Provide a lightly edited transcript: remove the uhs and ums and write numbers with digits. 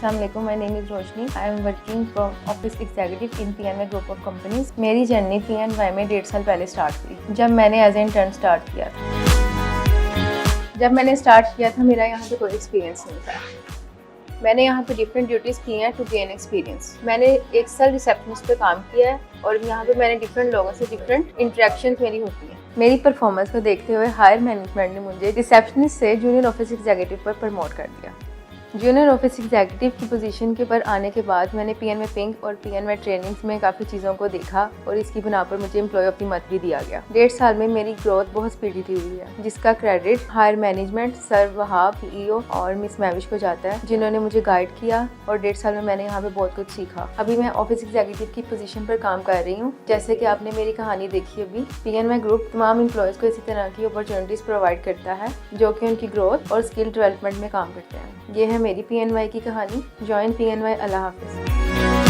Assalamualaikum, my name is Roshni. I am working from office executive in PNY Group of Companies. मेरी journey PNY में 1.5 साल पहले start हुई जब मैंने एज ए इंटर्न स्टार्ट किया था। जब मैंने स्टार्ट किया था मेरा यहाँ पे कोई एक्सपीरियंस नहीं था। मैंने यहाँ पे डिफरेंट ड्यूटीज़ की हैं टू गेन एक्सपीरियंस। मैंने 1 साल रिसेप्शनिस्ट पे काम किया है और यहाँ पे मैंने डिफरेंट लोगों से डिफरेंट इंटरेक्शन मेरी होती है। मेरी परफॉर्मेंस को देखते हुए हायर मैनेजमेंट ने मुझे रिसेप्शनिस्ट से जूनियर ऑफिस एग्जीक्यूटिव पर प्रमोट कर दिया। जूनियर ऑफिस एग्जीक्यूटिव की पोजीशन के पर आने के बाद मैंने PNY पिंक और PNY ट्रेनिंग्स में काफ़ी चीज़ों को देखा और इसकी बिना पर मुझे एम्प्लॉय ऑफ द मंथ भी दिया गया। 1.5 साल में मेरी ग्रोथ बहुत स्पीडीली हुई है, जिसका credit higher management sir Wahab CEO और मिस मैविश को जाता है, जिन्होंने मुझे गाइड किया और 1.5 साल में मैंने यहाँ पे बहुत कुछ सीखा। अभी मैं ऑफिस एग्जीक्यूटिव की पोजीशन पर काम कर रही हूँ। जैसे कि आपने मेरी कहानी देखी, अभी PNY ग्रुप तमाम एम्प्लॉयज़ को इसी तरह की अपॉर्चुनिटीज़ प्रोवाइड करता है जो कि उनकी ग्रोथ और स्किल डेवलपमेंट में काम करते हैं। ये है मेरी PNY की कहानी। Join PNY। अल्लाह हाफिज़।